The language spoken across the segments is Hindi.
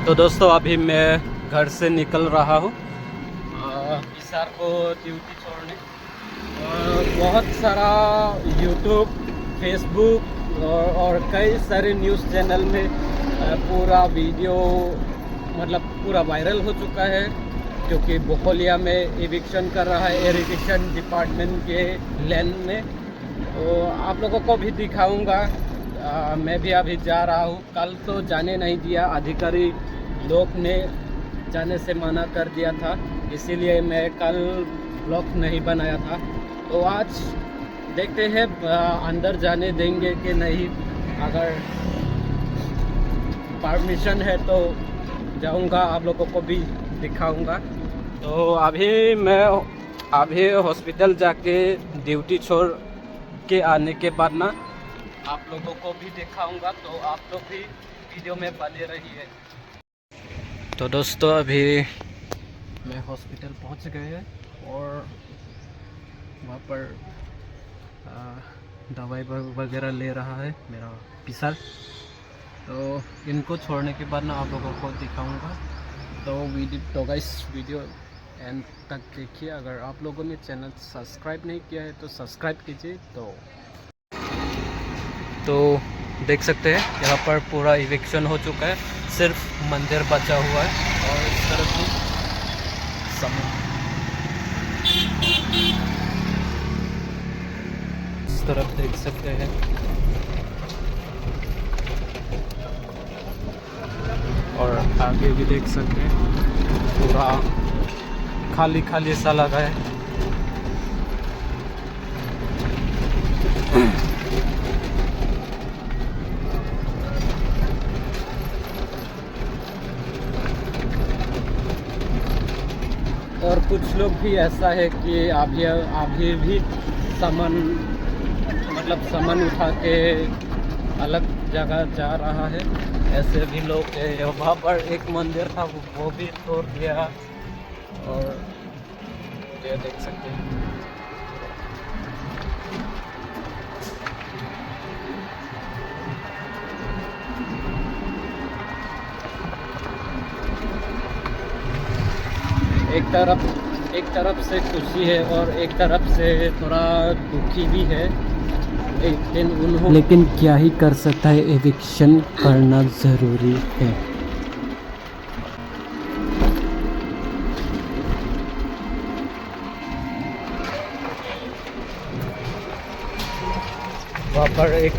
तो दोस्तों अभी मैं घर से निकल रहा हूँ हिसार को ड्यूटी छोड़ने। बहुत सारा यूट्यूब, फेसबुक और कई सारे न्यूज़ चैनल में पूरा वीडियो मतलब पूरा वायरल हो चुका है, क्योंकि बोकोलिया में एविक्शन कर रहा है इरिगेशन डिपार्टमेंट के लैंड में। तो आप लोगों को भी दिखाऊंगा। मैं भी अभी जा रहा हूँ। कल तो जाने नहीं दिया, अधिकारी लोग ने जाने से मना कर दिया था, इसीलिए मैं कल ब्लॉग नहीं बनाया था। तो आज देखते हैं अंदर जाने देंगे कि नहीं। अगर परमिशन है तो जाऊंगा, आप लोगों को भी दिखाऊंगा। तो अभी हॉस्पिटल जाके ड्यूटी छोड़ के आने के बाद ना आप लोगों को भी दिखाऊंगा, तो आप लोग भी वीडियो में बने रहिए। तो दोस्तों अभी मैं हॉस्पिटल पहुंच गए हैं और वहाँ पर दवाई वगैरह ले रहा है मेरा पिसल। तो इनको छोड़ने के बाद ना आप लोगों को दिखाऊंगा। तो गाइस वीडियो एंड तक देखिए। अगर आप लोगों ने चैनल सब्सक्राइब नहीं किया है तो सब्सक्राइब कीजिए। तो देख सकते हैं यहाँ पर पूरा इविक्शन हो चुका है, सिर्फ मंदिर बचा हुआ है। और इस तरफ भी इस तरफ देख सकते हैं। और आगे भी देख सकते हैं, पूरा खाली खाली सा लगा है। और कुछ लोग भी ऐसा है कि अभी भी सामान सामान उठा के अलग जगह जा रहा है। ऐसे भी लोग हैं। वहाँ पर एक मंदिर था, वो भी तोड़ दिया। और ये देख सकते हैं। एक तरफ से खुशी है और एक तरफ से थोड़ा दुखी भी है। लेकिन क्या ही कर सकता है, एविक्शन करना ज़रूरी है। वहाँ पर एक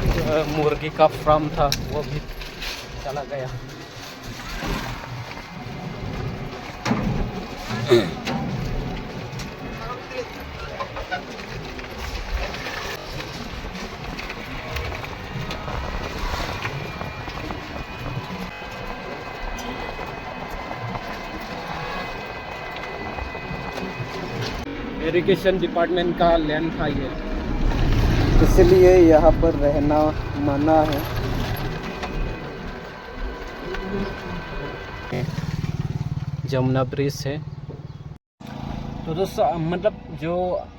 मुर्गी का फार्म था, वो भी चला गया। इरिगेशन डिपार्टमेंट का लैंड था ये, इसलिए यहाँ पर रहना मना है। जमुना ब्रिज है। तो दोस्तों जो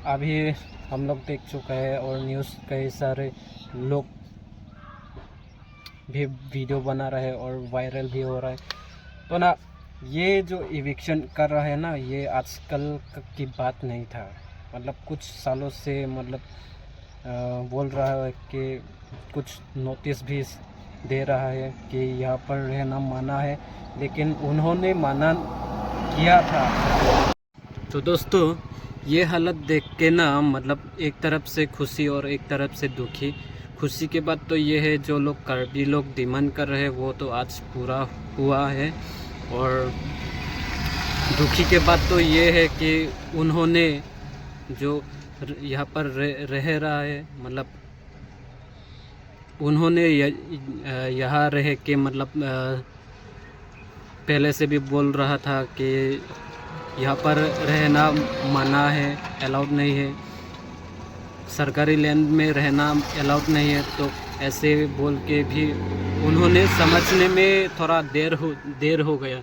अभी हम लोग देख चुका है और न्यूज़ कई सारे लोग भी वीडियो बना रहे हैं और वायरल भी हो रहा है। तो ना ये जो इविक्शन कर रहा है ना, ये आजकल की बात नहीं था। कुछ सालों से बोल रहा है कि कुछ नोटिस भी दे रहा है कि यहाँ पर रहना मना है, लेकिन उन्होंने मना किया था। तो दोस्तों ये हालत देख के ना एक तरफ से खुशी और एक तरफ से दुखी। खुशी के बाद तो ये है, जो लोग कार्बी लोग डिमांड कर रहे हैं वो तो आज पूरा हुआ है। और दुखी के बाद तो ये है कि उन्होंने जो यहाँ पर रह रहा है, उन्होंने यहाँ रह के पहले से भी बोल रहा था कि यहाँ पर रहना मना है, अलाउड नहीं है, सरकारी लैंड में रहना अलाउड नहीं है। तो ऐसे बोल के भी उन्होंने समझने में थोड़ा देर हो गया,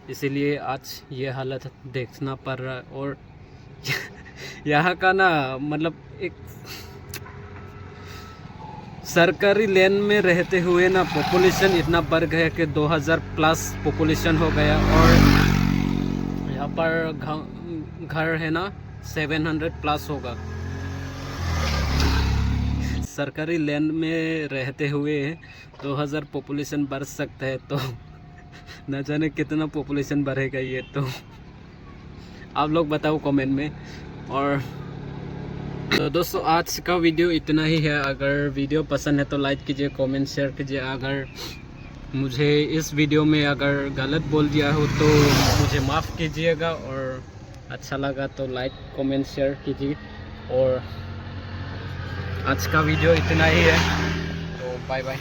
इसीलिए आज ये हालत देखना पड़ रहा है। और यहाँ का ना एक सरकारी लैंड में रहते हुए ना पॉपुलेशन इतना बढ़ गया कि 2000 प्लस पॉपुलेशन हो गया, और यहाँ पर घर है ना 700 प्लस होगा। सरकारी लैंड में रहते हुए 2000 पॉपुलेशन बढ़ सकता है, तो न जाने कितना पॉपुलेशन बढ़ेगा ये, तो आप लोग बताओ कमेंट में। और तो दोस्तों आज का वीडियो इतना ही है। अगर वीडियो पसंद है तो लाइक कीजिए, कमेंट शेयर कीजिए। अगर मुझे इस वीडियो में अगर गलत बोल दिया हो तो मुझे माफ़ कीजिएगा, और अच्छा लगा तो लाइक कमेंट शेयर कीजिए। और आज का वीडियो इतना ही है, तो बाय बाय।